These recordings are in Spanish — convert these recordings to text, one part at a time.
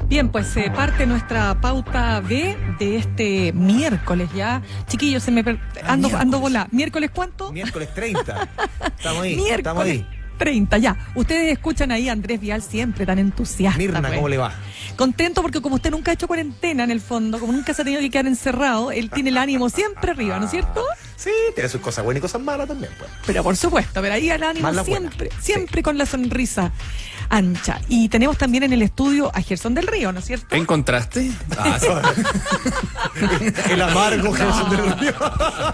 Bien, pues parte nuestra pauta B de este miércoles ya. Chiquillos, ando volá. ¿Miércoles cuánto? Miércoles 30. Estamos ahí, Miércoles estamos ahí. 30, ya. Ustedes escuchan ahí a Andrés Vial siempre tan entusiasta. Mirna, pues. ¿cómo le va? Contento porque como usted nunca ha hecho cuarentena en el fondo, como nunca se ha tenido que quedar encerrado, él tiene el ánimo siempre arriba, ¿no es cierto? Sí, tiene sus cosas buenas y cosas malas también, pues. Pero por supuesto, pero ahí el ánimo siempre con la sonrisa ancha. Y tenemos también en el estudio a Gerson del Río, ¿no es cierto? ¿Encontraste? El amargo Gerson del Río.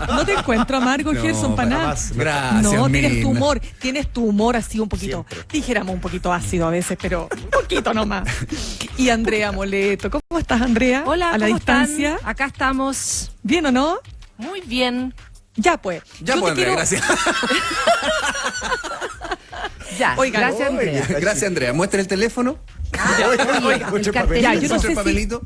No te encuentro amargo, Gerson, para nada. Gracias, No, Mirna. tienes tu humor así un poquito, dijéramos un poquito ácido a veces, pero un poquito nomás. Y Andrea Moleto, ¿cómo estás, Andrea? Hola, a la ¿cómo distancia. están? Acá estamos. ¿Bien o no? Muy bien. Ya pues. Ya pues, Andrea, gracias. Ya, Oigan, gracias, Andrea. Gracias, Andrea. Muestra el teléfono. Oiga, el cartelito. Ya, yo no Muestra sé el si- papelito.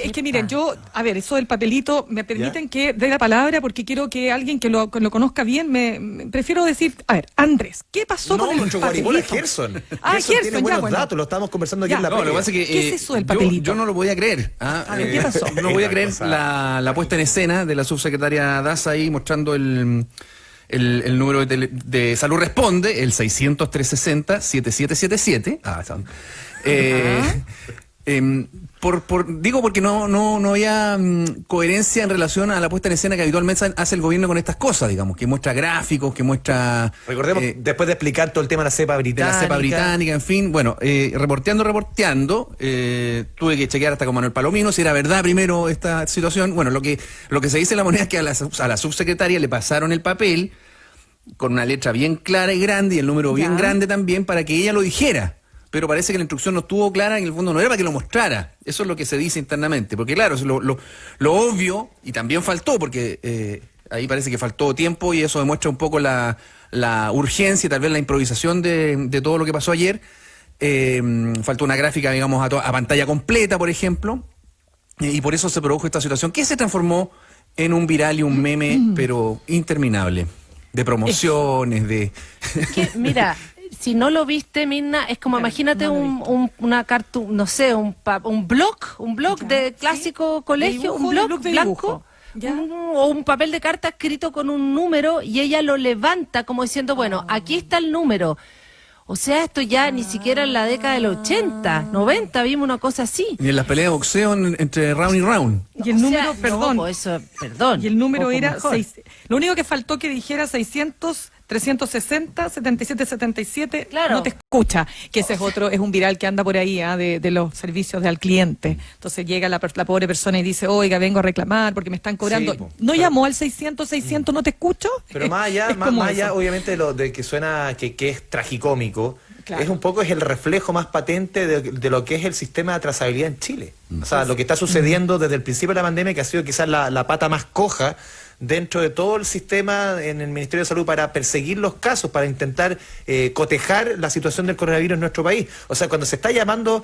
Es que miren, a ver, eso del papelito, me permiten que dé la palabra porque quiero que alguien que lo conozca bien, prefiero decir, a ver, Andrés, ¿qué pasó No, con el nuestro guaribola papelito? es Gerson. Ah, Gerson tiene Gerson, buenos ya, bueno. datos, lo estábamos conversando aquí Ya. en la No, lo que previa. pasa es que ¿Qué es eso del papelito? yo no lo voy a creer. A ver, ¿qué pasó? No voy a Una creer cosa. la puesta en escena de la subsecretaria Daza ahí mostrando el número de Salud Responde, el 600-360-7777. Digo porque no había coherencia en relación a la puesta en escena que habitualmente hace el gobierno con estas cosas, digamos, que muestra gráficos, que muestra... Recordemos, después de explicar todo el tema de la cepa británica. De la cepa británica, en fin, bueno, reporteando, tuve que chequear hasta con Manuel Palomino si era verdad primero esta situación. Bueno, lo que se dice en la moneda es que a la subsecretaria le pasaron el papel con una letra bien clara y grande y el número bien grande también para que ella lo dijera. Pero parece que la instrucción no estuvo clara y en el fondo no era para que lo mostrara. Eso es lo que se dice internamente. Porque claro, lo obvio, y también faltó, porque ahí parece que faltó tiempo y eso demuestra un poco la urgencia y tal vez la improvisación de todo lo que pasó ayer. Faltó una gráfica, digamos, a pantalla completa, por ejemplo. Y por eso se produjo esta situación que se transformó en un viral y un meme, pero interminable. De promociones, de... Que, mira, si no lo viste, Mirna, es como, imagínate una cartoon, no sé, un blog de clásico colegio, un blog de blanco. dibujo. O un papel de carta escrito con un número y ella lo levanta como diciendo, bueno, aquí está el número. O sea, esto ya ni siquiera en la década del 80, 90 vimos una cosa así. Y en las peleas de boxeo entre round y round. Y el número, perdón. No, pues eso, perdón. Y el número Poco era mejor. 6. Lo único que faltó que dijera 600, 360, 77, 77. Claro. No te escucha, que ese es otro, es un viral que anda por ahí de los servicios al cliente. Entonces llega la pobre persona y dice, oiga, vengo a reclamar porque me están cobrando. Sí, po. ¿No llamó al 600, no te escucho? Pero más allá, Es como más allá eso. obviamente, de que suena que es tragicómico, Claro. es el reflejo más patente de lo que es el sistema de trazabilidad en Chile. O sea, lo que está sucediendo desde el principio de la pandemia, que ha sido quizás la pata más coja dentro de todo el sistema en el Ministerio de Salud para perseguir los casos, para intentar cotejar la situación del coronavirus en nuestro país. O sea, cuando se está llamando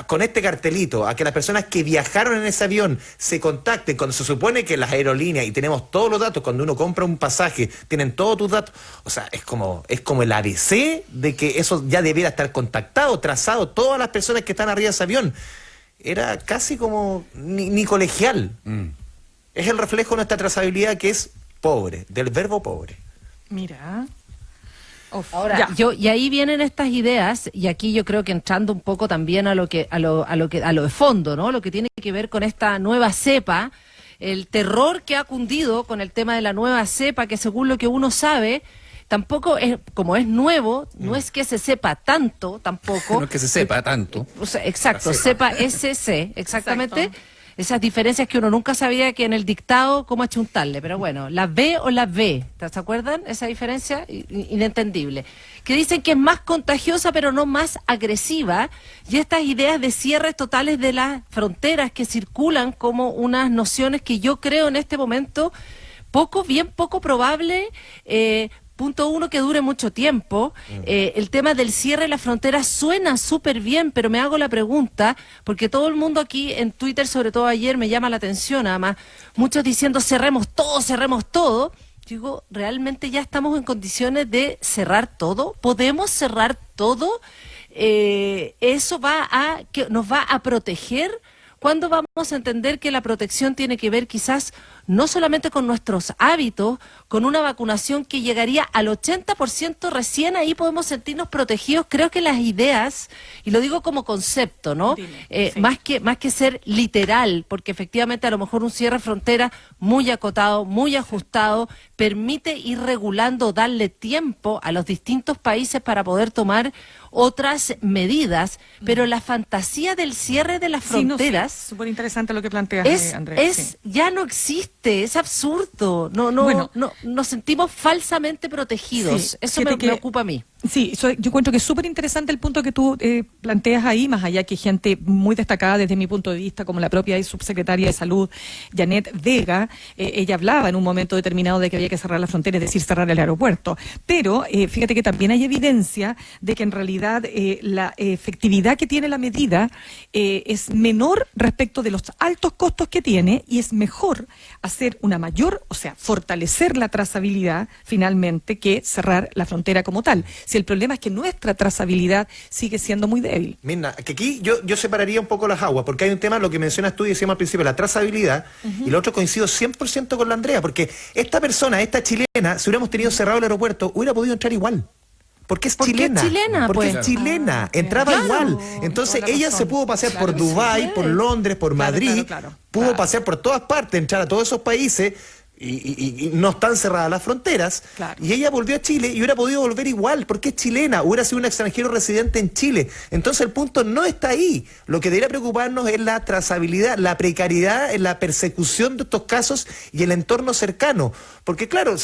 con este cartelito a que las personas que viajaron en ese avión se contacten, cuando se supone que las aerolíneas, y tenemos todos los datos, cuando uno compra un pasaje, tienen todos tus datos, o sea, es como el ABC de que eso ya debiera estar contactado, trazado, todas las personas que están arriba de ese avión. Era casi como ni colegial. Es el reflejo de nuestra trazabilidad que es pobre, del verbo pobre. Mira. Uf, Ahora, ya. y ahí vienen estas ideas, y aquí yo creo que entrando un poco también a lo de fondo, ¿no? Lo que tiene que ver con esta nueva cepa, el terror que ha cundido con el tema de la nueva cepa, que según lo que uno sabe, tampoco es, como es nuevo, no es que se sepa tanto, tampoco. No es que se sepa tanto. O sea, exacto, cepa SC, exactamente. Exacto. Esas diferencias que uno nunca sabía que en el dictado cómo achuntarle, pero bueno, la B o la B, ¿se acuerdan? Esa diferencia inentendible. Que dicen que es más contagiosa pero no más agresiva, y estas ideas de cierres totales de las fronteras que circulan como unas nociones que yo creo en este momento bien poco probable. Punto uno, que dure mucho tiempo. El tema del cierre de la frontera suena súper bien, pero me hago la pregunta, porque todo el mundo aquí en Twitter, sobre todo ayer, me llama la atención, además, muchos diciendo cerremos todo. Digo, ¿realmente ya estamos en condiciones de cerrar todo? ¿Podemos cerrar todo? eso nos va a proteger. ¿Cuándo vamos a entender que la protección tiene que ver quizás no solamente con nuestros hábitos, con una vacunación que llegaría al 80%, recién ahí podemos sentirnos protegidos? Creo que las ideas, y lo digo como concepto, ¿no? Sí. Más que ser literal, porque efectivamente a lo mejor un cierre de frontera muy acotado, muy ajustado, permite ir regulando, darle tiempo a los distintos países para poder tomar otras medidas, pero la fantasía del cierre de las fronteras súper interesante lo que planteas, Andrés. Ya no existe, es absurdo. Nos sentimos falsamente protegidos. Sí, eso me ocupa a mí. Sí, yo encuentro que es súper interesante el punto que tú planteas ahí, más allá que gente muy destacada desde mi punto de vista, como la propia subsecretaria de Salud, Janet Vega, ella hablaba en un momento determinado de que había que cerrar la frontera, es decir, cerrar el aeropuerto. Pero fíjate que también hay evidencia de que en realidad la efectividad que tiene la medida es menor respecto de los altos costos que tiene, y es mejor hacer una mayor, o sea, fortalecer la trazabilidad finalmente que cerrar la frontera como tal. Si el problema es que nuestra trazabilidad sigue siendo muy débil. Mirna, que aquí yo separaría un poco las aguas, porque hay un tema, lo que mencionas tú y decíamos al principio, la trazabilidad, y lo otro coincido 100% con la Andrea, porque esta persona, esta chilena, si hubiéramos tenido cerrado el aeropuerto, hubiera podido entrar igual. Porque es chilena. Porque es chilena. Entraba igual. Entonces ella se pudo pasear por Dubái, por Londres, por Madrid, pudo pasear por todas partes, entrar a todos esos países. Y no están cerradas las fronteras, y ella volvió a Chile y hubiera podido volver igual, porque es chilena, hubiera sido un extranjero residente en Chile. Entonces el punto no está ahí. Lo que debería preocuparnos es la trazabilidad, la precariedad en la persecución de estos casos y el entorno cercano. Porque claro,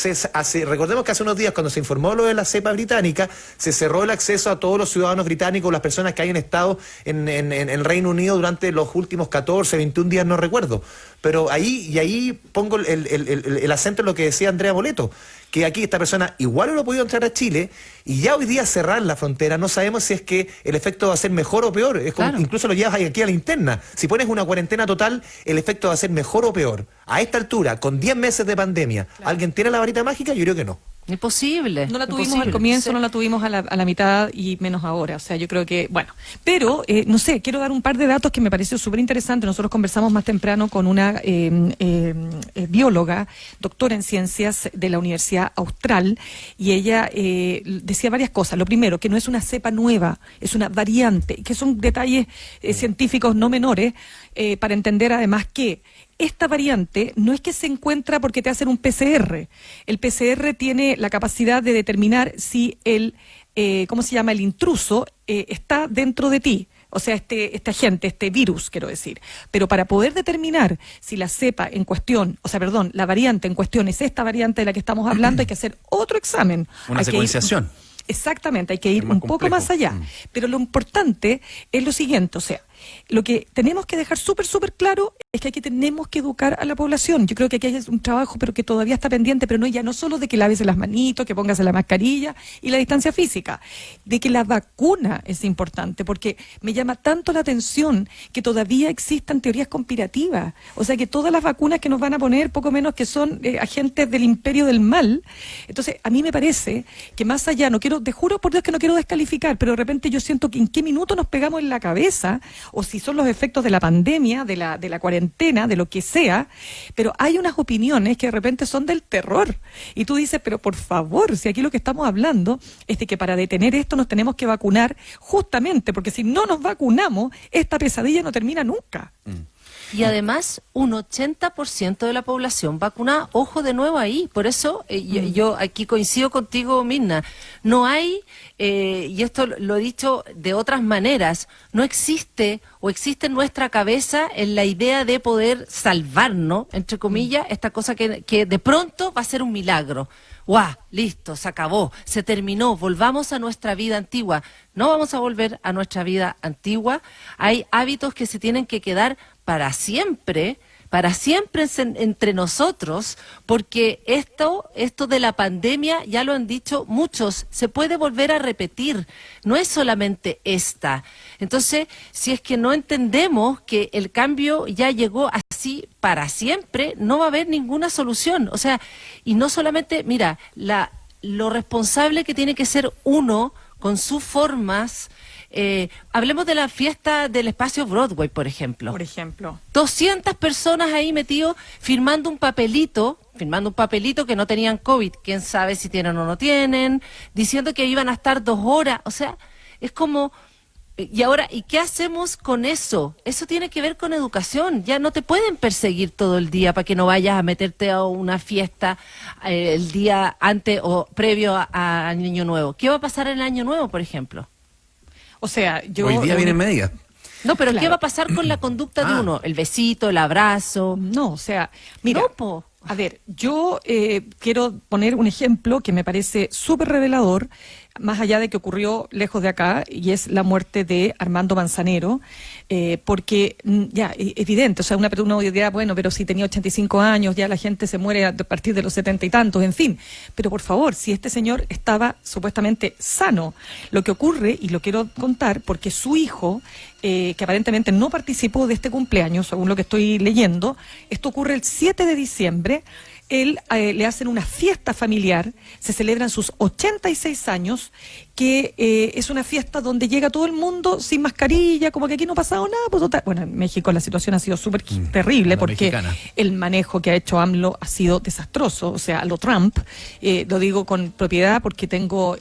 recordemos que hace unos días, cuando se informó lo de la cepa británica, se cerró el acceso a todos los ciudadanos británicos, las personas que hayan estado en el Reino Unido durante los últimos 14, 21 días, no recuerdo. Pero ahí pongo el acento en lo que decía Andrea Boleto, que aquí esta persona igual no ha podido entrar a Chile, y ya hoy día cerrar la frontera, no sabemos si es que el efecto va a ser mejor o peor. Es como, incluso lo llevas aquí a la interna. Si pones una cuarentena total, el efecto va a ser mejor o peor. A esta altura, con 10 meses de pandemia, ¿alguien tiene la varita mágica? Yo creo que no. Imposible. No la tuvimos al comienzo, no la tuvimos a la mitad, y menos ahora. O sea, yo creo que, bueno. Pero, no sé, quiero dar un par de datos que me pareció súper interesante. Nosotros conversamos más temprano con una bióloga, doctora en ciencias de la Universidad Austral, y ella decía varias cosas. Lo primero, que no es una cepa nueva, es una variante, que son detalles científicos no menores, para entender además que esta variante no es que se encuentra porque te hacen un PCR. El PCR tiene la capacidad de determinar si el intruso está dentro de ti. O sea, este agente, este virus, quiero decir. Pero para poder determinar si la cepa en cuestión, la variante en cuestión es esta variante de la que estamos hablando, hay que hacer otro examen. Una secuenciación. Exactamente, hay que ir un poco más allá. Pero lo importante es lo siguiente, o sea, lo que tenemos que dejar súper claro es que aquí tenemos que educar a la población. Yo creo que aquí hay un trabajo, pero que todavía está pendiente, pero no solo de que laves las manitos, que pongas la mascarilla y la distancia física, de que la vacuna es importante, porque me llama tanto la atención que todavía existan teorías conspirativas. O sea, que todas las vacunas que nos van a poner, poco menos que son agentes del imperio del mal. Entonces, a mí me parece que más allá, te juro por Dios que no quiero descalificar, pero de repente yo siento que en qué minuto nos pegamos en la cabeza, o si son los efectos de la pandemia, de la cuarentena, de lo que sea, pero hay unas opiniones que de repente son del terror. Y tú dices, pero por favor, si aquí lo que estamos hablando es de que para detener esto nos tenemos que vacunar justamente, porque si no nos vacunamos, esta pesadilla no termina nunca. Y además, un 80% de la población vacunada, ojo de nuevo ahí. Por eso, yo aquí coincido contigo, Mirna. No hay, y esto lo he dicho de otras maneras, no existe o existe en nuestra cabeza en la idea de poder salvarnos, entre comillas, esta cosa que de pronto va a ser un milagro. ¡Guau! Listo, se acabó, se terminó, volvamos a nuestra vida antigua. No vamos a volver a nuestra vida antigua. Hay hábitos que se tienen que quedar para siempre entre nosotros, porque esto de la pandemia, ya lo han dicho muchos, se puede volver a repetir, no es solamente esta. Entonces, si es que no entendemos que el cambio ya llegó así para siempre, no va a haber ninguna solución. O sea, y no solamente, mira, lo responsable que tiene que ser uno con sus formas Hablemos de la fiesta del espacio Broadway, por ejemplo. Por ejemplo. 200 personas ahí metidos firmando un papelito que no tenían COVID, quién sabe si tienen o no tienen, diciendo que iban a estar 2 horas, o sea, es como... Y ahora, ¿y qué hacemos con eso? Eso tiene que ver con educación. Ya no te pueden perseguir todo el día para que no vayas a meterte a una fiesta el día antes o previo a Año Nuevo. ¿Qué va a pasar en el Año Nuevo, por ejemplo? O sea, yo... Hoy día vienen medidas. No, pero Claro. ¿qué va a pasar con la conducta de uno? El besito, el abrazo. No, o sea, mira, No, po. a ver, yo quiero poner un ejemplo que me parece súper revelador, más allá de que ocurrió lejos de acá, y es la muerte de Armando Manzanero, porque ya, evidente, o sea, una dirá, bueno, pero si tenía 85 años, ya la gente se muere a partir de los 70 y tantos, en fin, pero por favor, si este señor estaba supuestamente sano, lo que ocurre, y lo quiero contar, porque su hijo, que aparentemente no participó de este cumpleaños, según lo que estoy leyendo, esto ocurre el 7 de diciembre, él le hacen una fiesta familiar, se celebran sus 86 años, que es una fiesta donde llega todo el mundo sin mascarilla, como que aquí no ha pasado nada. Pues, bueno, en México la situación ha sido súper terrible, la porque mexicana. el manejo que ha hecho AMLO ha sido desastroso, o sea, a lo Trump, lo digo con propiedad porque tengo,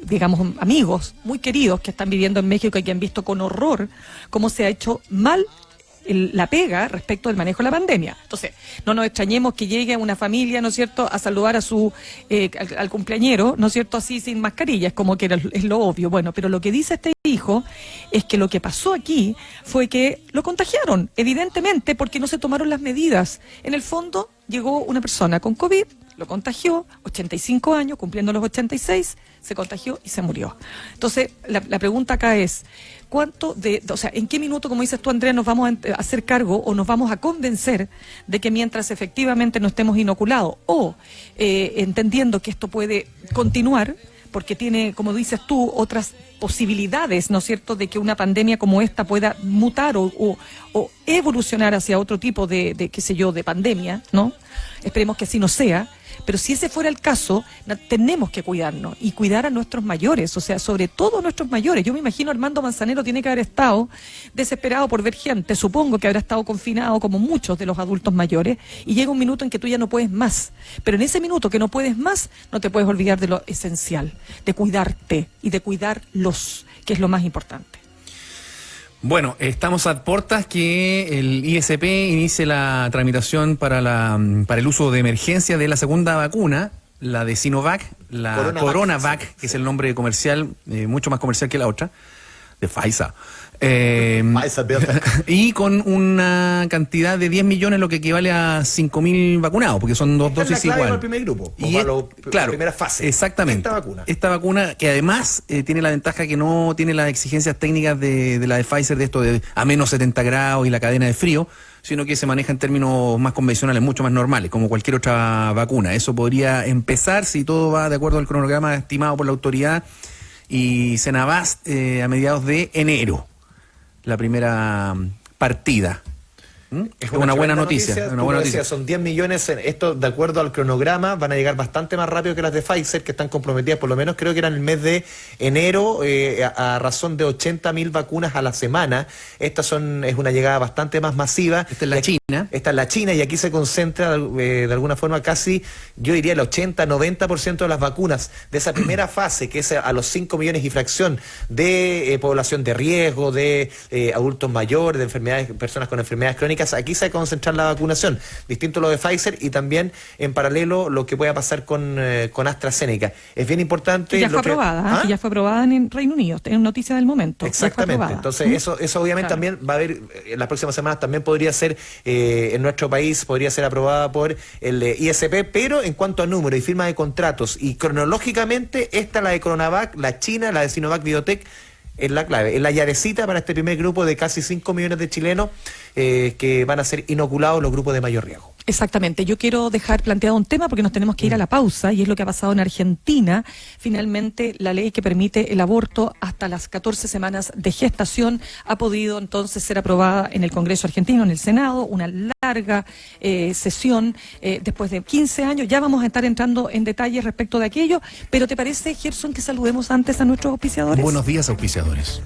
digamos, amigos muy queridos que están viviendo en México y que han visto con horror cómo se ha hecho mal la pega respecto del manejo de la pandemia. Entonces, no nos extrañemos que llegue una familia, ¿no es cierto?, a saludar a su al cumpleañero, ¿no es cierto?, así sin mascarilla, es como que es lo obvio. Bueno, pero lo que dice este hijo es que lo que pasó aquí fue que lo contagiaron, evidentemente, porque no se tomaron las medidas. En el fondo, llegó una persona con COVID, lo contagió, 85 años, cumpliendo los 86, se contagió y se murió. Entonces, la pregunta acá es, o sea, ¿en qué minuto, como dices tú, Andrea, nos vamos a hacer cargo o nos vamos a convencer de que mientras efectivamente no estemos inoculados o entendiendo que esto puede continuar, porque tiene, como dices tú, otras posibilidades, ¿no es cierto?, de que una pandemia como esta pueda mutar o evolucionar hacia otro tipo de, qué sé yo, de pandemia, ¿no? Esperemos que así no sea. Pero si ese fuera el caso, tenemos que cuidarnos y cuidar a nuestros mayores, o sea, sobre todo a nuestros mayores. Yo me imagino Armando Manzanero tiene que haber estado desesperado por ver gente, supongo que habrá estado confinado como muchos de los adultos mayores, y llega un minuto en que tú ya no puedes más. Pero en ese minuto que no puedes más, no te puedes olvidar de lo esencial, de cuidarte y de cuidarlos, que es lo más importante. Bueno, estamos a puertas que el ISP inicie la tramitación para el uso de emergencia de la segunda vacuna, la de Sinovac, la Coronavac, que es el nombre comercial, mucho más comercial que la otra, de Pfizer. Y con una cantidad de 10 millones, lo que equivale a 5.000 vacunados, porque son dos dosis igual. El primer grupo, Y la claro, primera fase. Exactamente. Esta vacuna que además tiene la ventaja que no tiene las exigencias técnicas de la de Pfizer, de esto de a menos 70 grados y la cadena de frío, sino que se maneja en términos más convencionales, mucho más normales, como cualquier otra vacuna. Eso podría empezar, si todo va de acuerdo al cronograma estimado por la autoridad y Senabast, a mediados de enero. La primera partida. Es una buena noticia. Una buena noticia. Son 10 millones. Esto, de acuerdo al cronograma, van a llegar bastante más rápido que las de Pfizer, que están comprometidas, por lo menos creo que eran el mes de enero, a razón de 80.000 vacunas a la semana. Es una llegada bastante más masiva. Esta es la China. Esta es la China, y aquí se concentra de alguna forma casi, yo diría, el 80-90% de las vacunas de esa primera fase, que es a los 5 millones y fracción de población de riesgo, de adultos mayores, de enfermedades, personas con enfermedades crónicas. Aquí se va a concentrar la vacunación, distinto a lo de Pfizer, y también en paralelo lo que pueda pasar con AstraZeneca. Es bien importante. Ya fue aprobada, ya fue aprobada en Reino Unido, es noticia del momento. Exactamente. Entonces, eso obviamente también va a haber, en las próximas semanas también podría ser, en nuestro país, podría ser aprobada por el ISP, pero en cuanto a número y firma de contratos, y cronológicamente, esta, la de Coronavac, la China, la de Sinovac Biotech, es la clave, es la llavecita para este primer grupo de casi 5 millones de chilenos que van a ser inoculados, los grupos de mayor riesgo. Exactamente. Yo quiero dejar planteado un tema porque nos tenemos que ir a la pausa, y es lo que ha pasado en Argentina. Finalmente, la ley que permite el aborto hasta las 14 semanas de gestación ha podido entonces ser aprobada en el Congreso argentino, en el Senado, una larga sesión después de 15 años. Ya vamos a estar entrando en detalles respecto de aquello, pero ¿te parece, Gerson, que saludemos antes a nuestros auspiciadores? Buenos días, auspiciadores.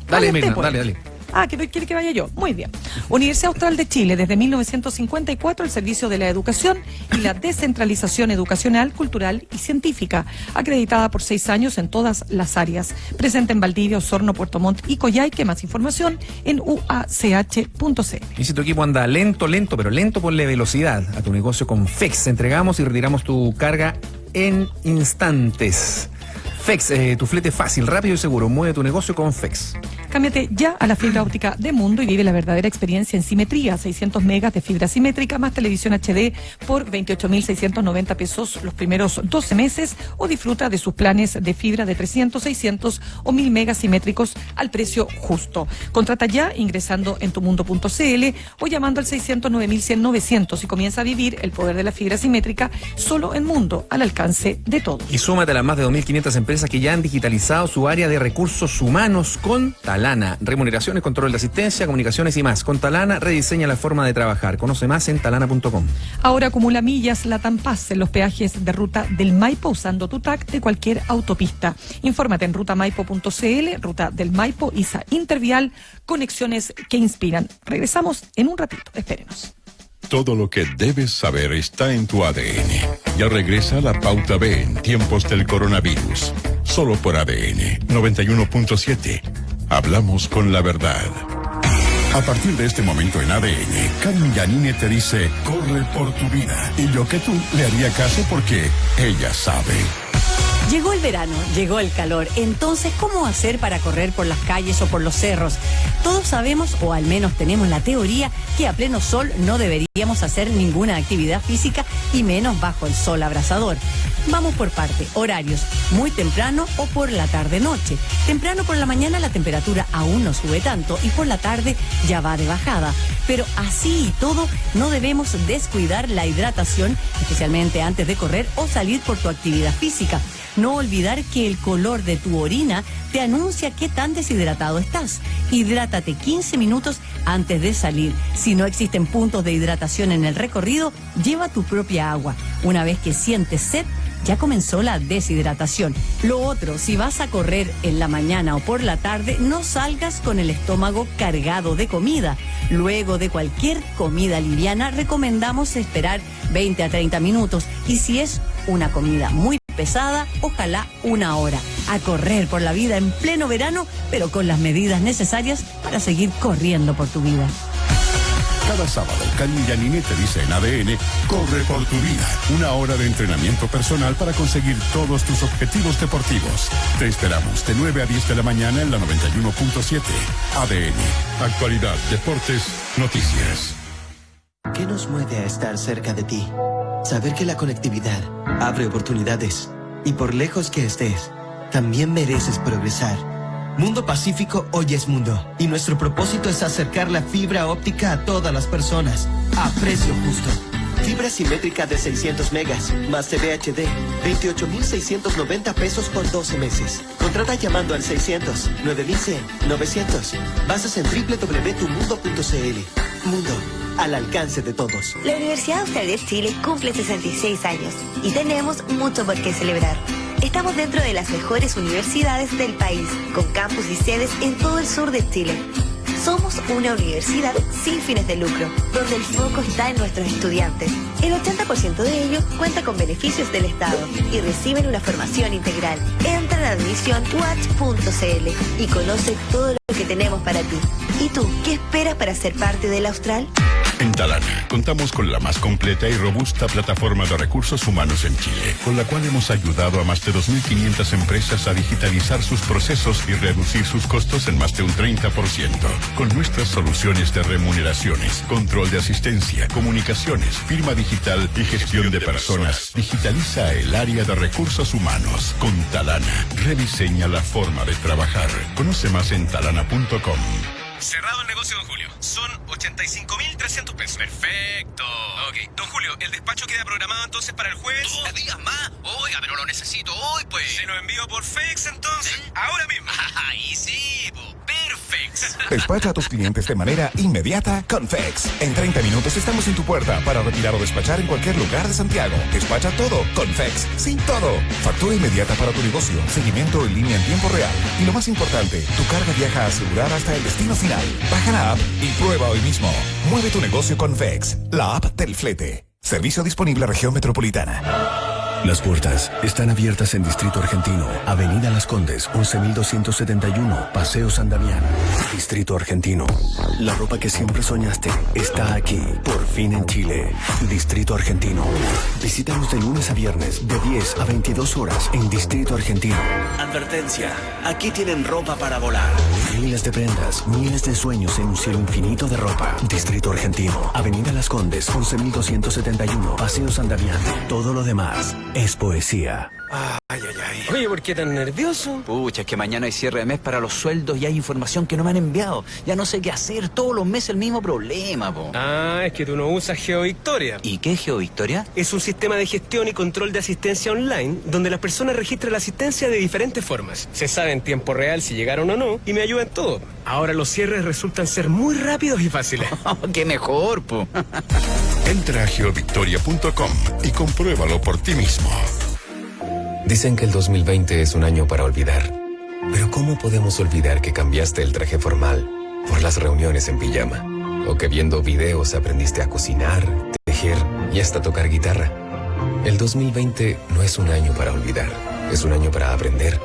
Dale, Mirna, dale. Ah, que quiere que vaya yo. Muy bien. Universidad Austral de Chile, desde 1954, el servicio de la educación y la descentralización educacional, cultural y científica, acreditada por 6 años en todas las áreas. Presente en Valdivia, Osorno, Puerto Montt y Coyhaique. Más información en uach.cl. Y si tu equipo anda lento, pero lento, ponle velocidad a tu negocio con FEX. Entregamos y retiramos tu carga en instantes. FEX, tu flete fácil, rápido y seguro. Mueve tu negocio con FEX. Cámbiate ya a la fibra óptica de Mundo y vive la verdadera experiencia en simetría. 600 megas de fibra simétrica más televisión HD por 28.690 pesos los primeros 12 meses, o disfruta de sus planes de fibra de 300, 600 o 1.000 megas simétricos al precio justo. Contrata ya ingresando en tumundo.cl o llamando al 609.100-900 y comienza a vivir el poder de la fibra simétrica solo en Mundo, al alcance de todos. Y súmate a las más de 2.500 empresas que ya han digitalizado su área de recursos humanos con Talana. Remuneraciones, control de asistencia, comunicaciones y más. Con Talana rediseña la forma de trabajar. Conoce más en talana.com. Ahora acumula millas Latam Paz en los peajes de ruta del Maipo usando tu TAC de cualquier autopista. Infórmate en rutamaipo.cl, ruta del Maipo, ISA Intervial, conexiones que inspiran. Regresamos en un ratito, espérenos. Todo lo que debes saber está en tu ADN. Ya regresa la Pauta B en tiempos del coronavirus. Solo por ADN 91.7. Hablamos con la verdad. A partir de este momento en ADN, Carmen Yanine te dice, corre por tu vida. Y yo que tú le haría caso porque ella sabe. Llegó el verano, llegó el calor. Entonces, ¿cómo hacer para correr por las calles o por los cerros? Todos sabemos, o al menos tenemos la teoría, que a pleno sol no deberíamos hacer ninguna actividad física y menos bajo el sol abrasador. Vamos por parte. Horarios: muy temprano o por la tarde-noche. Temprano por la mañana la temperatura aún no sube tanto y por la tarde ya va de bajada. Pero así y todo, no debemos descuidar la hidratación, especialmente antes de correr o salir por tu actividad física. No olvidar que el color de tu orina te anuncia qué tan deshidratado estás. Hidrátate 15 minutos antes de salir. Si no existen puntos de hidratación en el recorrido, lleva tu propia agua. Una vez que sientes sed, ya comenzó la deshidratación. Lo otro, si vas a correr en la mañana o por la tarde, no salgas con el estómago cargado de comida. Luego de cualquier comida liviana, recomendamos esperar 20 a 30 minutos. Y si es una comida muy pesada, ojalá 1 hora. A correr por la vida en pleno verano, pero con las medidas necesarias para seguir corriendo por tu vida. Cada sábado, Carmen Yanine te dice en ADN, corre por tu vida. 1 hora de entrenamiento personal para conseguir todos tus objetivos deportivos. Te esperamos de 9 a 10 de la mañana en la 91.7. ADN, actualidad, deportes, noticias. ¿Qué nos mueve a estar cerca de ti? Saber que la conectividad abre oportunidades. Y por lejos que estés, también mereces progresar. Mundo Pacífico hoy es mundo. Y nuestro propósito es acercar la fibra óptica a todas las personas. A precio justo. Fibra simétrica de 600 megas, más TV HD, 28.690 pesos por 12 meses. Contrata llamando al 600-9100-900. Bases en www.tumundo.cl. Mundo, al alcance de todos. La Universidad Austral de Chile cumple 66 años y tenemos mucho por qué celebrar. Estamos dentro de las mejores universidades del país, con campus y sedes en todo el sur de Chile. Somos una universidad sin fines de lucro, donde el foco está en nuestros estudiantes. El 80% de ellos cuenta con beneficios del Estado y reciben una formación integral. Entra a la admisión watch.cl y conoce todo lo que tenemos para ti. ¿Y tú, qué esperas para ser parte del Austral? En Talana, contamos con la más completa y robusta plataforma de recursos humanos en Chile, con la cual hemos ayudado a más de 2.500 empresas a digitalizar sus procesos y reducir sus costos en más de un 30%. Con nuestras soluciones de remuneraciones, control de asistencia, comunicaciones, firma digital y gestión de personas, digitaliza el área de recursos humanos. Con Talana, rediseña la forma de trabajar. Conoce más en talana.com. Cerrado el negocio, don Julio. Son 85.300 pesos. Perfecto. Ok. Don Julio, ¿el despacho queda programado entonces para el jueves? 2 días más. Oiga, pero lo necesito hoy, pues. Se lo envío por FedEx entonces. Ahora mismo. Ahí sí, po. Perfex. Despacha a tus clientes de manera inmediata con FedEx. En 30 minutos estamos en tu puerta para retirar o despachar en cualquier lugar de Santiago. Despacha todo con FedEx. Sin todo. Factura inmediata para tu negocio. Seguimiento en línea en tiempo real. Y lo más importante, tu carga viaja asegurada hasta el destino final. Baja la app y prueba hoy mismo. Mueve tu negocio con FedEx, la app del flete. Servicio disponible región metropolitana. Las puertas están abiertas en Distrito Argentino, Avenida Las Condes, 11.271, Paseo San Damián. Distrito Argentino. La ropa que siempre soñaste está aquí, por fin en Chile. Distrito Argentino. Visítanos de lunes a viernes, de 10 a 22 horas en Distrito Argentino. Advertencia, aquí tienen ropa para volar. Miles de prendas, miles de sueños en un cielo infinito de ropa. Distrito Argentino, Avenida Las Condes, 11.271, Paseo San Damián. Todo lo demás es poesía. Ay. Oye, ¿por qué tan nervioso? Pucha, es que mañana hay cierre de mes para los sueldos y hay información que no me han enviado. Ya no sé qué hacer, todos los meses el mismo problema, po. Ah, es que tú no usas GeoVictoria. ¿Y qué es GeoVictoria? Es un sistema de gestión y control de asistencia online donde las personas registran la asistencia de diferentes formas. Se sabe en tiempo real si llegaron o no y me ayuda en todo. Ahora los cierres resultan ser muy rápidos y fáciles. ¡Qué mejor, po! Entra a geovictoria.com y compruébalo por ti mismo. Dicen que el 2020 es un año para olvidar. Pero ¿cómo podemos olvidar que cambiaste el traje formal por las reuniones en pijama? O que viendo videos aprendiste a cocinar, tejer y hasta tocar guitarra. El 2020 no es un año para olvidar. Es un año para aprender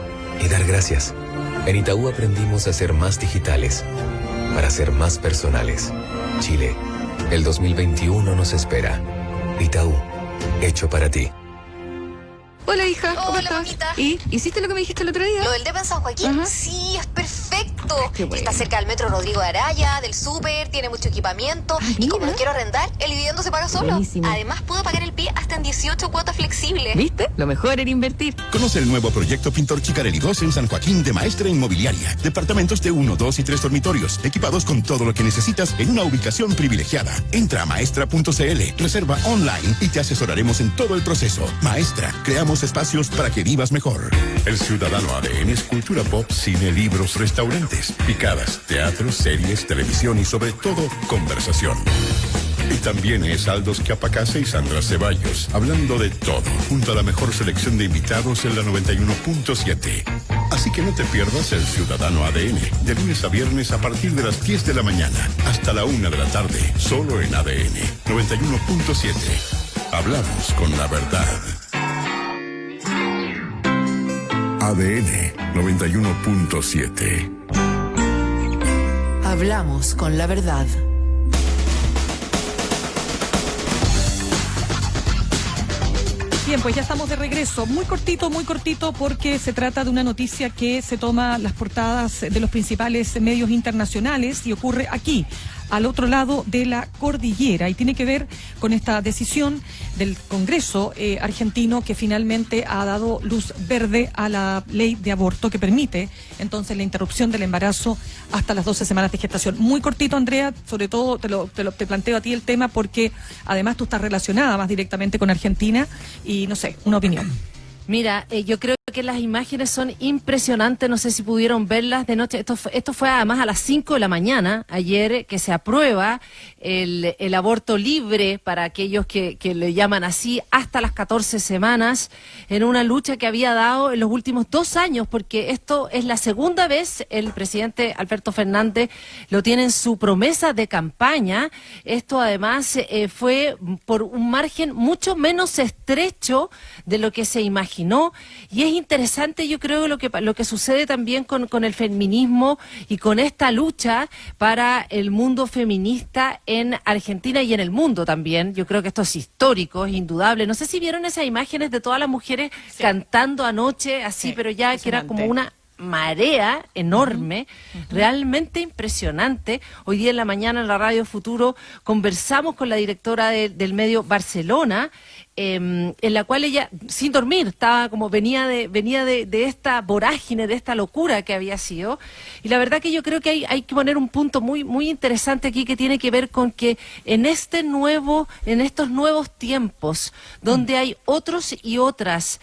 y dar gracias. En Itaú aprendimos a ser más digitales, para ser más personales. Chile, el 2021 nos espera. Itaú, hecho para ti. Hola, hija, ¿cómo Hola, estás? mamita. ¿Y hiciste lo que me dijiste el otro día? ¿Lo del depa en San Joaquín? Ajá. Sí, es perfecto. Qué bueno. Está cerca del metro Rodrigo de Araya, del súper, tiene mucho equipamiento. Y como lo quiero arrendar, el dividendo se paga solo. Buenísimo. Además, puedo pagar el pie hasta en 18 cuotas flexibles. ¿Viste? Lo mejor era invertir. Conoce el nuevo proyecto Pintor Chicarelli 2 en San Joaquín de Maestra Inmobiliaria. Departamentos de 1, 2 y 3 dormitorios, equipados con todo lo que necesitas en una ubicación privilegiada. Entra a maestra.cl, reserva online y te asesoraremos en todo el proceso. Maestra, creamos espacios para que vivas mejor. El ciudadano ADN es cultura pop, cine, libros, restaurantes, picadas, teatro, series, televisión y sobre todo, conversación. Y también es Aldos Capacase y Sandra Ceballos, hablando de todo, junto a la mejor selección de invitados en la 91.7. Así que no te pierdas el Ciudadano ADN, de lunes a viernes a partir de las 10 de la mañana hasta la 1 de la tarde, solo en ADN 91.7. Hablamos con la verdad. ADN 91.7. Hablamos con la verdad. Bien, pues ya estamos de regreso. Muy cortito, porque se trata de una noticia que se toma las portadas de los principales medios internacionales y ocurre aquí, al otro lado de la cordillera, y tiene que ver con esta decisión del Congreso argentino, que finalmente ha dado luz verde a la ley de aborto que permite entonces la interrupción del embarazo hasta las 12 semanas de gestación. Muy cortito, Andrea, sobre todo te planteo a ti el tema porque además tú estás relacionada más directamente con Argentina y no sé, una opinión. Mira, yo creo que las imágenes son impresionantes, no sé si pudieron verlas de noche. Esto fue además a las 5 de la mañana, ayer, que se aprueba el aborto libre para aquellos que le llaman así, hasta las 14 semanas, en una lucha que había dado en los últimos 2 años, porque esto es la segunda vez, el presidente Alberto Fernández lo tiene en su promesa de campaña. Esto además fue por un margen mucho menos estrecho de lo que se imaginó. Y es interesante, yo creo, lo que sucede también con el feminismo y con esta lucha para el mundo feminista en Argentina y en el mundo también. Yo creo que esto es histórico, es indudable. No sé si vieron esas imágenes de todas las mujeres cantando anoche, así, pero ya que era como una marea enorme, realmente impresionante. Hoy día en la mañana en la Radio Futuro conversamos con la directora del medio Barcelona, en la cual ella, sin dormir, estaba como venía de esta vorágine, de esta locura que había sido. Y la verdad que yo creo que hay que poner un punto muy, muy interesante aquí que tiene que ver con que en estos nuevos tiempos, donde hay otros y otras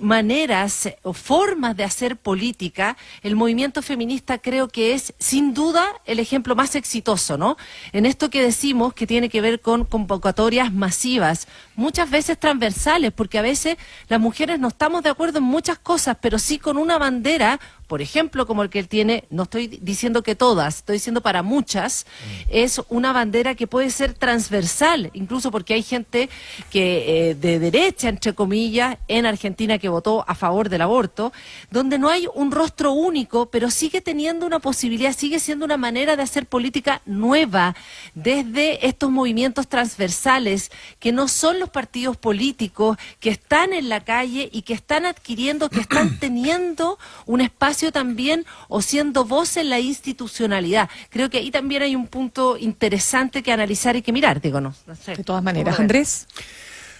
maneras o formas de hacer política, el movimiento feminista creo que es sin duda el ejemplo más exitoso, ¿no? En esto que decimos que tiene que ver con convocatorias masivas, muchas veces transversales, porque a veces las mujeres no estamos de acuerdo en muchas cosas, pero sí con una bandera, por ejemplo, como el que él tiene, no estoy diciendo que todas, estoy diciendo para muchas, es una bandera que puede ser transversal, incluso porque hay gente que de derecha, entre comillas, en Argentina que votó a favor del aborto, donde no hay un rostro único, pero sigue teniendo una posibilidad, sigue siendo una manera de hacer política nueva, desde estos movimientos transversales, que no son los partidos políticos, que están en la calle y que están adquiriendo, que están teniendo un espacio también o siendo voz en la institucionalidad. Creo que ahí también hay un punto interesante que analizar y que mirar, digo, no sé. De todas maneras, Andrés.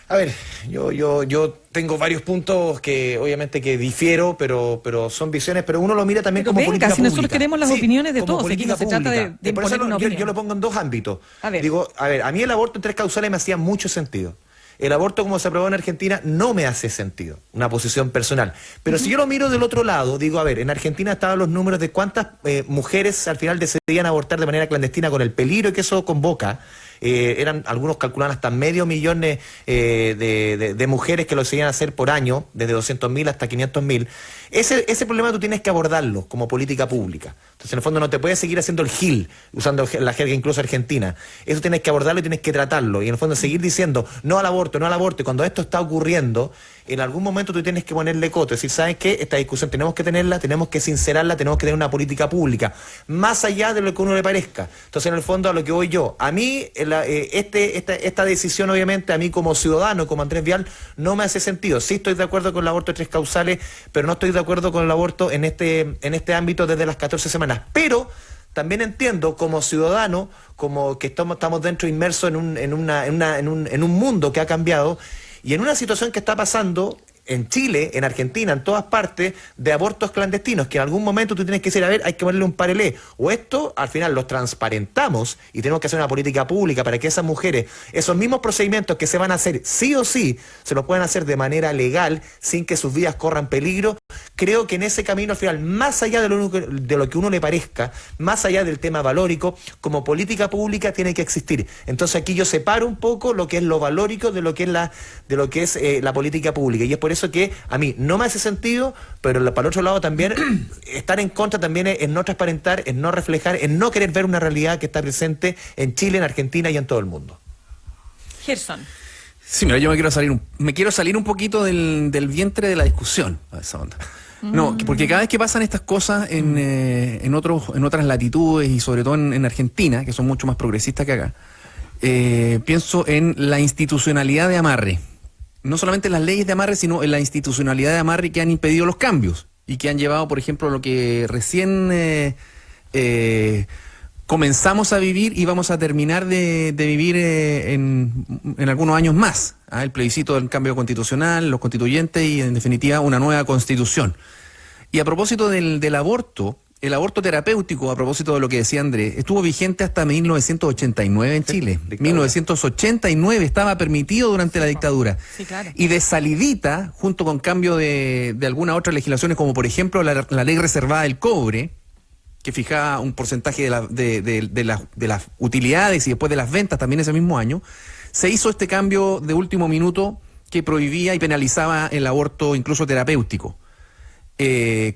A ver, yo tengo varios puntos que obviamente que difiero, pero son visiones, pero uno lo mira también como política pública. Si nosotros queremos las opiniones de como todos, aquí no se trata de por eso imponer una opinión. yo lo pongo en dos ámbitos. A ver. Digo, a mí el aborto en 3 causales me hacía mucho sentido. El aborto como se aprobó en Argentina no me hace sentido, una posición personal. Pero si yo lo miro del otro lado, digo, a ver, en Argentina estaban los números de cuántas mujeres al final decidían abortar de manera clandestina con el peligro que eso convoca. Eran, algunos calculaban hasta 500.000 de mujeres que lo decidían hacer por año, desde 200.000 hasta 500.000. Ese problema tú tienes que abordarlo como política pública. Entonces, en el fondo, no te puedes seguir haciendo el gil, usando la jerga incluso argentina. Eso tienes que abordarlo y tienes que tratarlo. Y en el fondo, seguir diciendo no al aborto, no al aborto. Y cuando esto está ocurriendo, en algún momento tú tienes que ponerle coto. Es decir, ¿sabes qué? Esta discusión tenemos que tenerla, tenemos que sincerarla, tenemos que tener una política pública, más allá de lo que a uno le parezca. Entonces, en el fondo, a lo que voy yo, a mí, esta decisión, obviamente, a mí como ciudadano, como Andrés Vial, no me hace sentido. Sí estoy de acuerdo con el aborto de 3 causales, pero no estoy de acuerdo con el aborto en este ámbito desde las 14 semanas. Pero también entiendo como ciudadano, como que estamos dentro inmersos en un mundo que ha cambiado y en una situación que está pasando en Chile, en Argentina, en todas partes, de abortos clandestinos, que en algún momento tú tienes que decir, a ver, hay que ponerle un parelé. O esto, al final, los transparentamos y tenemos que hacer una política pública para que esas mujeres, esos mismos procedimientos que se van a hacer sí o sí, se los puedan hacer de manera legal, sin que sus vidas corran peligro. Creo que en ese camino, al final, más allá de lo que uno le parezca, más allá del tema valórico, como política pública tiene que existir. Entonces aquí yo separo un poco lo que es lo valórico de lo que es la política pública. Y es por eso que a mí no me hace sentido, pero para el otro lado también estar en contra también es no transparentar, es no reflejar, es no querer ver una realidad que está presente en Chile, en Argentina y en todo el mundo. Gerson. Sí, mira, yo me quiero salir un poquito del vientre de la discusión a esa onda. No, porque cada vez que pasan estas cosas en otras latitudes y sobre todo en Argentina, que son mucho más progresistas que acá, pienso en la institucionalidad de amarre. No solamente en las leyes de amarre, sino en la institucionalidad de amarre que han impedido los cambios y que han llevado, por ejemplo, lo que recién comenzamos a vivir y vamos a terminar de vivir en algunos años más. El plebiscito del cambio constitucional, los constituyentes y, en definitiva, una nueva constitución. Y a propósito del aborto, el aborto terapéutico, a propósito de lo que decía Andrés, estuvo vigente hasta 1989 en Chile. 1989 estaba permitido durante la dictadura. Sí, claro. Y de salidita, junto con cambio de algunas otras legislaciones, como por ejemplo la ley reservada del cobre, que fijaba un porcentaje de las utilidades y después de las ventas también ese mismo año, se hizo este cambio de último minuto que prohibía y penalizaba el aborto incluso terapéutico.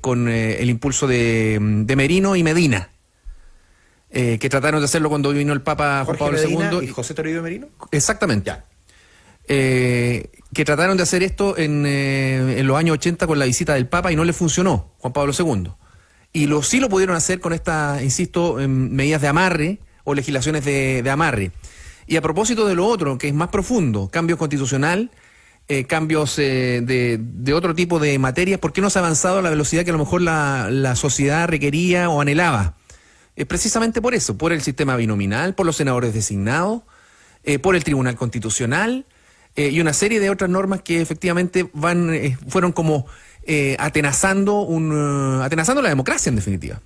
Con el impulso de Merino y Medina, que trataron de hacerlo cuando vino el Papa Juan Pablo II. ¿Y José Toribio Merino? Exactamente. Ya. Que trataron de hacer esto en los años 80 con la visita del Papa y no le funcionó, Juan Pablo II. Y sí lo pudieron hacer con estas, insisto, medidas de amarre o legislaciones de amarre. Y a propósito de lo otro, que es más profundo, cambio constitucional, cambios de otro tipo de materias, ¿por qué no se ha avanzado a la velocidad que a lo mejor la sociedad requería o anhelaba? Precisamente por eso, por el sistema binominal, por los senadores designados, por el Tribunal Constitucional, y una serie de otras normas que efectivamente fueron como atenazando la democracia en definitiva.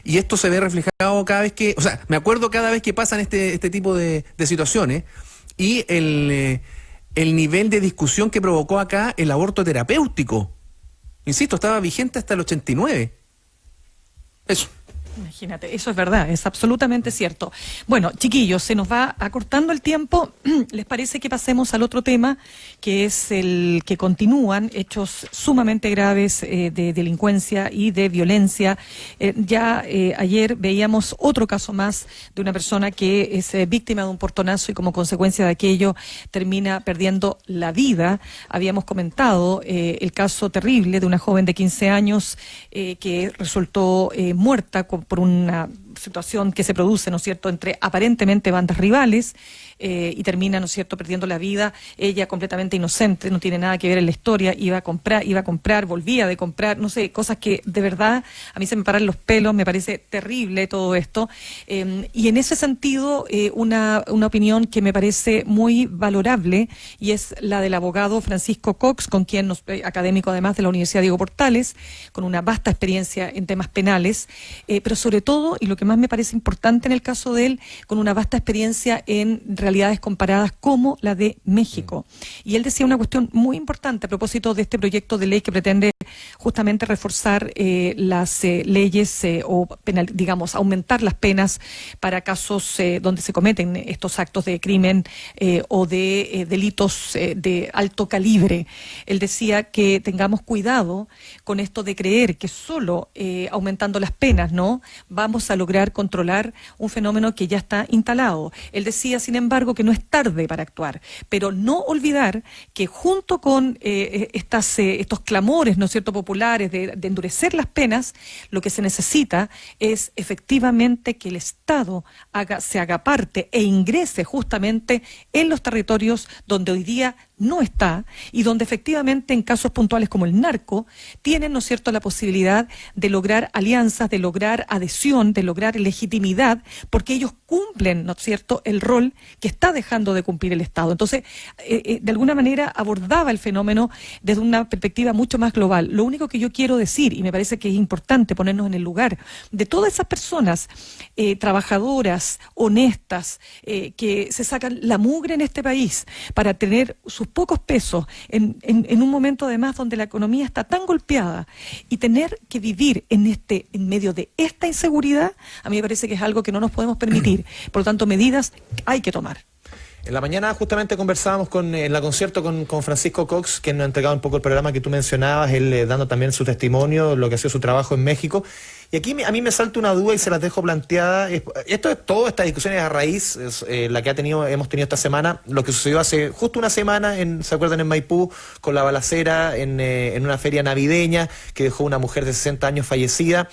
Y esto se ve reflejado cada vez que, me acuerdo cada vez que pasan este tipo de situaciones y el nivel de discusión que provocó acá el aborto terapéutico. Insisto, estaba vigente hasta el 89. Eso. Imagínate, eso es verdad, es absolutamente cierto. Bueno, chiquillos, se nos va acortando el tiempo. ¿Les parece que pasemos al otro tema, que es el que continúan hechos sumamente graves de delincuencia y de violencia? Ayer veíamos otro caso más de una persona que es víctima de un portonazo y como consecuencia de aquello termina perdiendo la vida. Habíamos comentado el caso terrible de una joven de 15 años que resultó muerta por una situación que se produce, ¿no es cierto?, entre aparentemente bandas rivales y termina, ¿no es cierto?, perdiendo la vida. Ella completamente inocente, no tiene nada que ver en la historia, iba a comprar, volvía de comprar, no sé, cosas que de verdad a mí se me paran los pelos, me parece terrible todo esto. Y en ese sentido, una opinión que me parece muy valorable y es la del abogado Francisco Cox, con quien académico además de la Universidad Diego Portales, con una vasta experiencia en temas penales, pero sobre todo, y lo que más me parece importante en el caso de él, con una vasta experiencia en realidades comparadas como la de México. Y él decía una cuestión muy importante a propósito de este proyecto de ley que pretende justamente reforzar las leyes digamos, aumentar las penas para casos donde se cometen estos actos de crimen o de delitos de alto calibre. Él decía que tengamos cuidado con esto de creer que solo aumentando las penas, ¿no?, vamos a lograr controlar un fenómeno que ya está instalado. Él decía, sin embargo, que no es tarde para actuar, pero no olvidar que junto con estos clamores, ¿no es cierto?, populares de endurecer las penas, lo que se necesita es efectivamente que el Estado se haga parte e ingrese justamente en los territorios donde hoy día no está y donde efectivamente en casos puntuales como el narco tienen, ¿no es cierto?, la posibilidad de lograr alianzas, de lograr adhesión, de lograr legitimidad, porque ellos cumplen, ¿no es cierto?, el rol que está dejando de cumplir el Estado. Entonces, de alguna manera abordaba el fenómeno desde una perspectiva mucho más global. Lo único que yo quiero decir, y me parece que es importante ponernos en el lugar de todas esas personas trabajadoras, honestas, que se sacan la mugre en este país para tener sus pocos pesos en un momento además donde la economía está tan golpeada, y tener que vivir en medio de esta inseguridad, a mí me parece que es algo que no nos podemos permitir. Por lo tanto, medidas hay que tomar. En la mañana justamente conversábamos en la concierto con Francisco Cox, que nos ha entregado un poco el programa que tú mencionabas, él dando también su testimonio, lo que ha sido su trabajo en México. Y aquí a mí me salta una duda y se las dejo planteada. Toda esta discusión es a raíz, la que hemos tenido esta semana, lo que sucedió hace justo una semana, ¿se acuerdan?, en Maipú, con la balacera en una feria navideña que dejó una mujer de 60 años fallecida.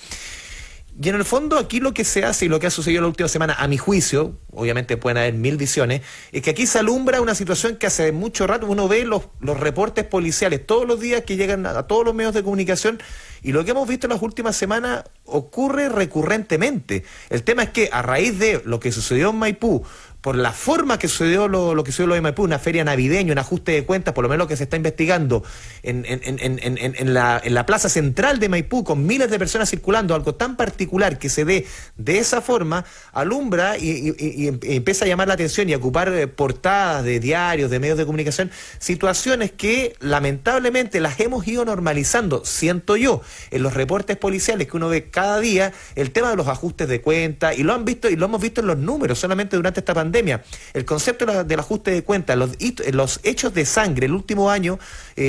Y en el fondo aquí lo que se hace y lo que ha sucedido la última semana, a mi juicio, obviamente pueden haber mil visiones, es que aquí se alumbra una situación que hace mucho rato uno ve los reportes policiales todos los días que llegan a todos los medios de comunicación, y lo que hemos visto en las últimas semanas ocurre recurrentemente. El tema es que a raíz de lo que sucedió en Maipú, por la forma que sucedió lo que sucedió en Maipú, una feria navideña, un ajuste de cuentas, por lo menos lo que se está investigando en la plaza central de Maipú, con miles de personas circulando, algo tan particular que se dé de esa forma, alumbra y empieza a llamar la atención y a ocupar portadas de diarios, de medios de comunicación, situaciones que lamentablemente las hemos ido normalizando, siento yo, en los reportes policiales que uno ve cada día, el tema de los ajustes de cuentas, y lo hemos visto en los números solamente durante esta pandemia. El concepto del ajuste de cuentas, los hechos de sangre el último año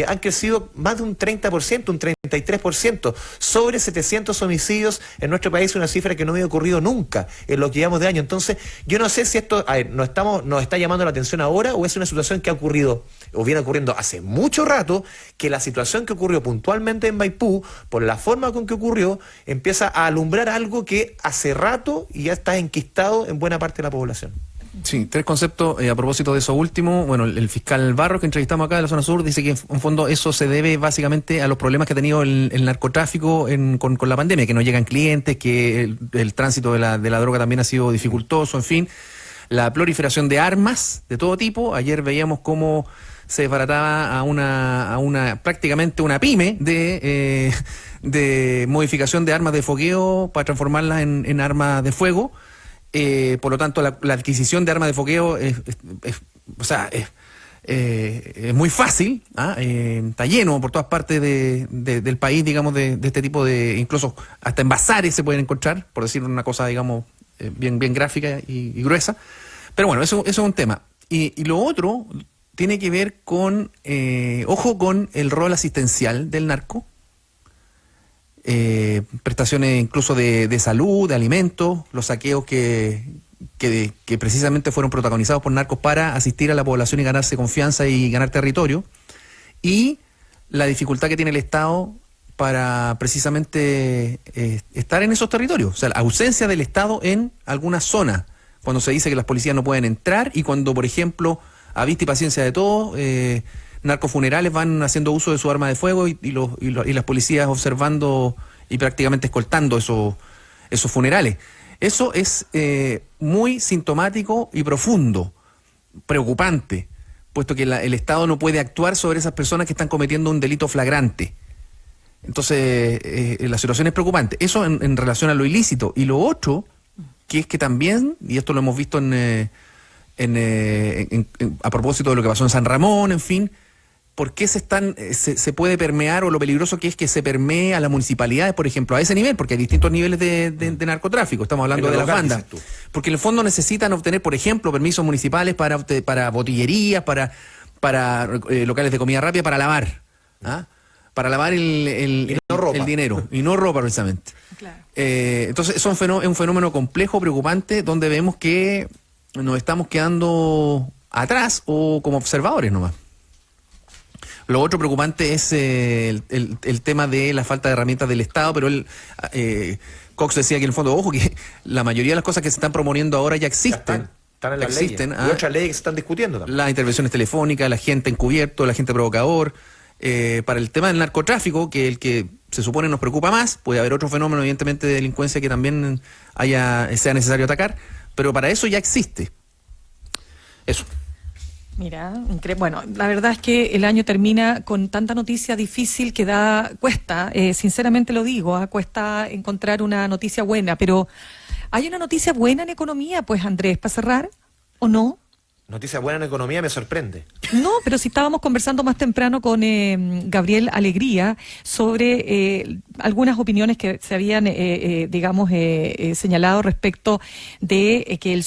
han crecido más de un 30%, un 33%, sobre 700 homicidios en nuestro país, una cifra que no había ocurrido nunca en lo que llevamos de año. Entonces, yo no sé si esto nos está llamando la atención ahora, o es una situación que ha ocurrido o viene ocurriendo hace mucho rato, que la situación que ocurrió puntualmente en Maipú, por la forma con que ocurrió, empieza a alumbrar algo que hace rato y ya está enquistado en buena parte de la población. Sí, tres conceptos a propósito de eso último. Bueno, el fiscal Barros, que entrevistamos acá de la zona sur, dice que en fondo eso se debe básicamente a los problemas que ha tenido el narcotráfico con la pandemia, que no llegan clientes, que el tránsito de la droga también ha sido dificultoso, en fin. La proliferación de armas de todo tipo. Ayer veíamos cómo se desbarataba a una prácticamente una pyme de modificación de armas de fogueo para transformarlas en armas de fuego. Por lo tanto, la adquisición de armas de fogueo es muy fácil, está lleno por todas partes del país, digamos, de este tipo de, incluso hasta en bazares se pueden encontrar, por decir una cosa, digamos, bien gráfica y gruesa. Pero bueno, eso es un tema. Y lo otro tiene que ver con, ojo con el rol asistencial del narco, prestaciones incluso de salud, de alimentos, los saqueos que precisamente fueron protagonizados por narcos para asistir a la población y ganarse confianza y ganar territorio, y la dificultad que tiene el Estado para precisamente estar en esos territorios, o sea, la ausencia del Estado en algunas zonas, cuando se dice que las policías no pueden entrar y cuando, por ejemplo, a vista y paciencia de todos, narcofunerales van haciendo uso de su arma de fuego y las policías observando y prácticamente escoltando esos funerales. Eso es muy sintomático y profundo, preocupante, puesto que el Estado no puede actuar sobre esas personas que están cometiendo un delito flagrante. Entonces, la situación es preocupante. Eso en relación a lo ilícito. Y lo otro, que es que también, y esto lo hemos visto a propósito de lo que pasó en San Ramón, en fin, ¿por qué se puede permear, o lo peligroso que es que se permee a las municipalidades, por ejemplo, a ese nivel? Porque hay distintos niveles de narcotráfico, estamos hablando de las bandas. Porque en el fondo necesitan obtener, por ejemplo, permisos municipales para botillerías, para locales de comida rápida, para lavar, para lavar el dinero, y no ropa precisamente. Claro. Entonces es un fenómeno complejo, preocupante, donde vemos que nos estamos quedando atrás o como observadores nomás. Lo otro preocupante es el tema de la falta de herramientas del Estado, pero Cox decía que en el fondo, ojo, que la mayoría de las cosas que se están proponiendo ahora ya existen. Están en las leyes. Y otras leyes que se están discutiendo también. Las intervenciones telefónicas, la gente encubierto, la gente provocador. Para el tema del narcotráfico, que el que se supone nos preocupa más, puede haber otro fenómeno evidentemente de delincuencia que también sea necesario atacar, pero para eso ya existe. Eso. Mira, bueno, la verdad es que el año termina con tanta noticia difícil que cuesta, sinceramente lo digo, cuesta encontrar una noticia buena, pero ¿hay una noticia buena en economía, pues, Andrés, para cerrar, o no? Noticia buena en economía me sorprende. No, pero si estábamos conversando más temprano con Gabriel Alegría sobre algunas opiniones que se habían, señalado respecto de que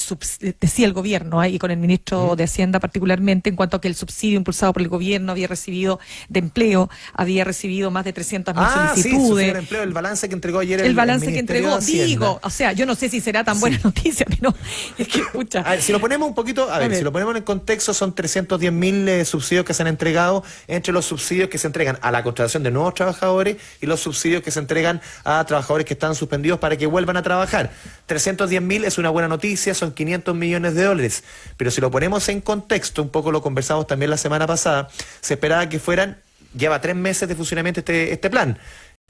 decía el gobierno, y con el ministro de Hacienda particularmente, en cuanto a que el subsidio impulsado por el gobierno había recibido de empleo, había recibido más de 300.000 solicitudes. Sí, empleo, el balance que entregó ayer el balance que entregó, digo, o sea, yo no sé si será tan buena noticia, pero es que, escucha. A ver, si lo ponemos un poquito, si lo ponemos en contexto, son 310.000 subsidios que se han entregado, entre los subsidios que se entregan a la contratación de nuevos trabajadores y los subsidios que se entregan a trabajadores que están suspendidos para que vuelvan a trabajar. 310.000 es una buena noticia, son 500 millones de dólares, pero si lo ponemos en contexto, un poco lo conversamos también la semana pasada, se esperaba que lleva 3 meses de funcionamiento este plan.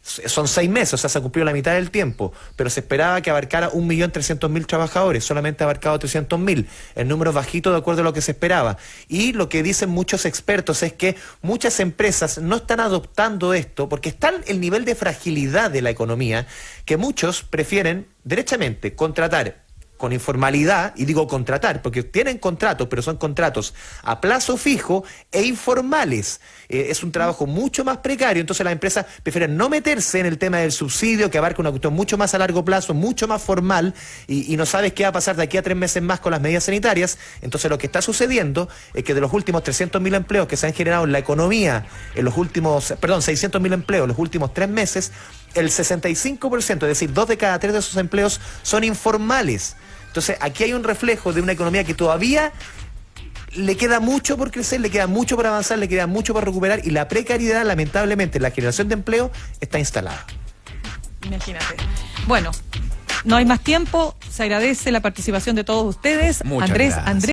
Son 6 meses, o sea, se ha cumplido la mitad del tiempo, pero se esperaba que abarcara 1.300.000 trabajadores, solamente ha abarcado 300.000, el número es bajito de acuerdo a lo que se esperaba. Y lo que dicen muchos expertos es que muchas empresas no están adoptando esto porque está el nivel de fragilidad de la economía que muchos prefieren derechamente contratar con informalidad, y digo contratar, porque tienen contratos, pero son contratos a plazo fijo e informales. Es un trabajo mucho más precario, entonces las empresas prefieren no meterse en el tema del subsidio, que abarca una cuestión mucho más a largo plazo, mucho más formal, y no sabes qué va a pasar de aquí a 3 meses más con las medidas sanitarias. Entonces lo que está sucediendo es que de los últimos 300.000 empleos que se han generado en la economía, 600.000 empleos en los últimos 3 meses, el 65%, es decir, 2 de cada 3 de esos empleos son informales. Entonces, aquí hay un reflejo de una economía que todavía le queda mucho por crecer, le queda mucho por avanzar, le queda mucho por recuperar, y la precariedad, lamentablemente, la generación de empleo está instalada. Imagínate. Bueno, no hay más tiempo, se agradece la participación de todos ustedes. Muchas gracias. Andrés